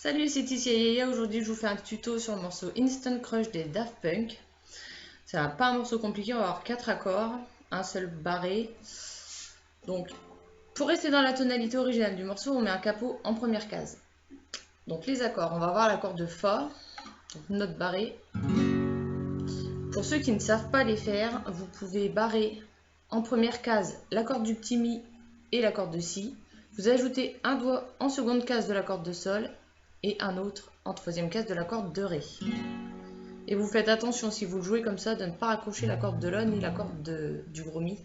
Salut, c'est Tissia Yaya. Aujourd'hui, je vous fais un tuto sur le morceau Instant Crush des Daft Punk. C'est pas un morceau compliqué, on va avoir 4 accords, un seul barré. Donc, pour rester dans la tonalité originale du morceau, on met un capot en première case. Donc, les accords, on va avoir l'accord de Fa, donc note barrée. Pour ceux qui ne savent pas les faire, vous pouvez barrer en première case l'accord du petit Mi et l'accord de Si. Vous ajoutez un doigt en seconde case de l'accord de Sol et un autre en troisième case de l'accord de Ré. Et vous faites attention, si vous le jouez comme ça, de ne pas raccrocher la corde de La ni la corde du gros Mi.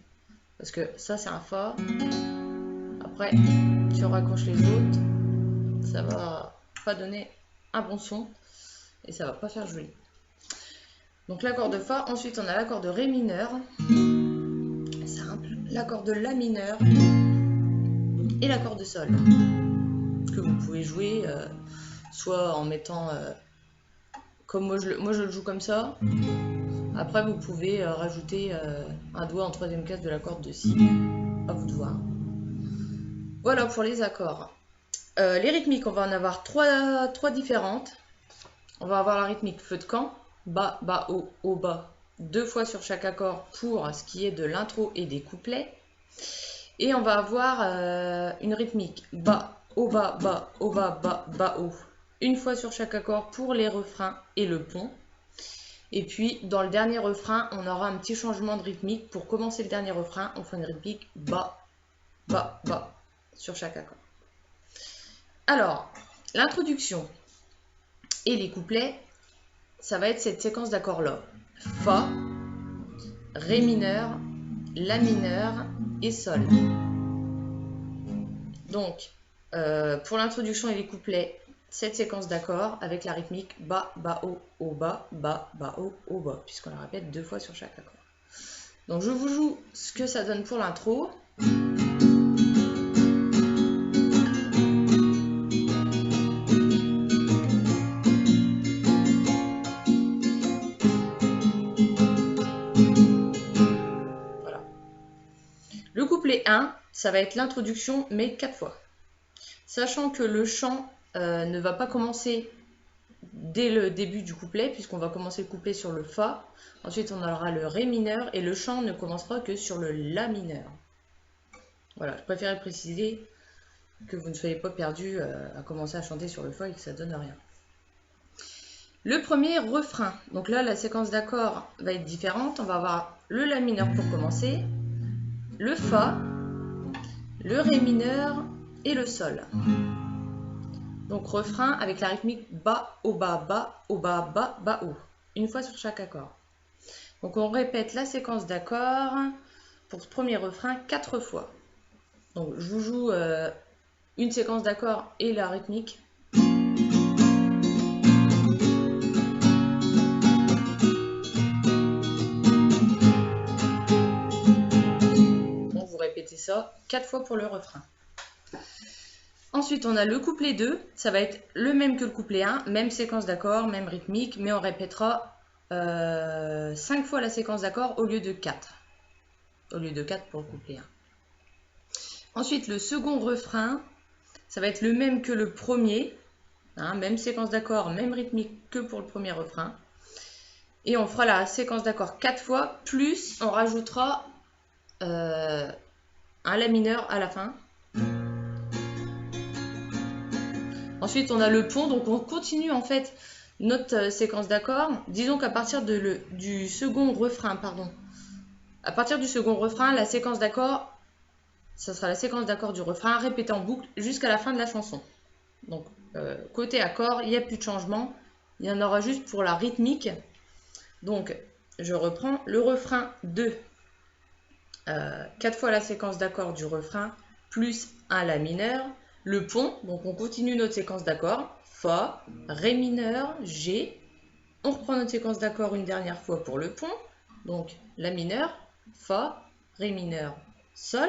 Parce que ça, c'est un Fa. Après, si on raccroche les autres, ça va pas donner un bon son. Et ça va pas faire joli. Donc l'accord de Fa. Ensuite, on a l'accord de Ré mineur. Simple. L'accord de La mineur. Et l'accord de Sol. Que vous pouvez jouer soit en mettant... comme moi je le joue comme ça. Après vous pouvez rajouter un doigt en troisième case de l'accord de Si. À vous de voir. Voilà pour les accords. Les rythmiques, on va en avoir trois différentes. On va avoir la rythmique feu de camp. Bas, bas, haut, haut, bas. 2 fois sur chaque accord pour ce qui est de l'intro et des couplets. Et on va avoir une rythmique bas, haut, bas, bas, haut, bas, bas, bas, haut. Une fois sur chaque accord pour les refrains et le pont. Et puis dans le dernier refrain, on aura un petit changement de rythmique. Pour commencer le dernier refrain, on fait une rythmique bas, bas, bas sur chaque accord. Alors, l'introduction et les couplets, ça va être cette séquence d'accords là. Fa, Ré mineur, La mineur et Sol. Donc, pour l'introduction et les couplets, cette séquence d'accords avec la rythmique bas, bas, haut, bas, bas, bas, haut, bas, puisqu'on la répète 2 fois sur chaque accord. Donc je vous joue ce que ça donne pour l'intro. Voilà. Le couplet 1, ça va être l'introduction, mais 4 fois. Sachant que le chant ne va pas commencer dès le début du couplet, puisqu'on va commencer le couplet sur le Fa. Ensuite, on aura le Ré mineur et le chant ne commencera que sur le La mineur. Voilà, je préférais préciser que vous ne soyez pas perdus à commencer à chanter sur le Fa et que ça donne rien. Le premier refrain, donc là, la séquence d'accords va être différente. On va avoir le La mineur pour commencer, le Fa, le Ré mineur et le Sol. Donc refrain avec la rythmique bas, haut, bas, bas, haut, bas, bas, bas, haut. Une fois sur chaque accord. Donc on répète la séquence d'accords pour ce premier refrain 4 fois. Donc je vous joue une séquence d'accords et la rythmique. Bon, vous répétez ça 4 fois pour le refrain. Ensuite, on a le couplet 2, ça va être le même que le couplet 1, même séquence d'accords, même rythmique, mais on répétera 5 fois la séquence d'accords au lieu de 4. Au lieu de 4 pour le couplet 1. Ensuite, le second refrain, ça va être le même que le premier, hein, même séquence d'accords, même rythmique que pour le premier refrain. Et on fera la séquence d'accords 4 fois, plus on rajoutera un La mineur à la fin. Ensuite, on a le pont, donc on continue en fait notre séquence d'accords. Disons qu'à partir du second refrain, à partir du second refrain, la séquence d'accords, ça sera la séquence d'accords du refrain répétée en boucle jusqu'à la fin de la chanson. Donc, côté accord, il n'y a plus de changement. Il y en aura juste pour la rythmique. Donc, je reprends le refrain 2. 4 fois la séquence d'accords du refrain, plus un La mineur. Le pont, donc on continue notre séquence d'accords, Fa, Ré mineur, G. On reprend notre séquence d'accords une dernière fois pour le pont, donc La mineur, Fa, Ré mineur, Sol.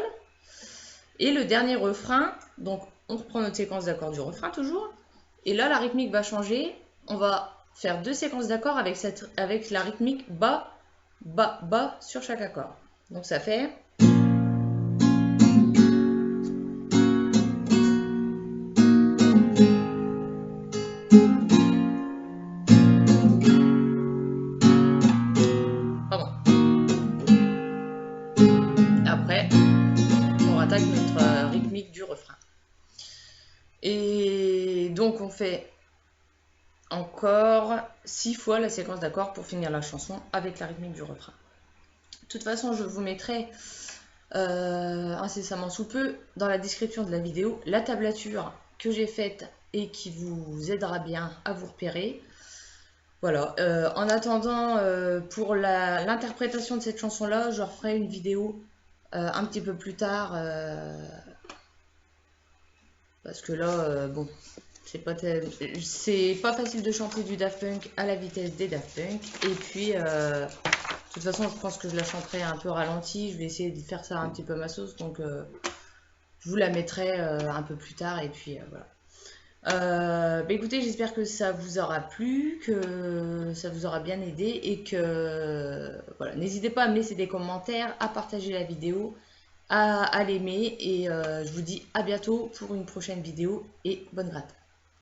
Et le dernier refrain, donc on reprend notre séquence d'accords du refrain toujours. Et là, la rythmique va changer. On va faire 2 séquences d'accords avec la rythmique bas, bas, bas sur chaque accord. Donc ça fait... attaque notre rythmique du refrain. Et donc on fait encore 6 fois la séquence d'accords pour finir la chanson avec la rythmique du refrain. De toute façon, je vous mettrai incessamment sous peu dans la description de la vidéo la tablature que j'ai faite et qui vous aidera bien à vous repérer. Voilà, en attendant, pour l'interprétation de cette chanson-là, je referai une vidéo un petit peu plus tard, parce que là, bon, c'est pas facile de chanter du Daft Punk à la vitesse des Daft Punk, et puis, de toute façon, je pense que je la chanterai un peu ralenti, je vais essayer de faire ça un petit peu ma sauce, donc je vous la mettrai un peu plus tard, et puis voilà. Bah écoutez, j'espère que ça vous aura plu, que ça vous aura bien aidé et que voilà, n'hésitez pas à me laisser des commentaires, à partager la vidéo, à l'aimer et je vous dis à bientôt pour une prochaine vidéo et bonne gratte.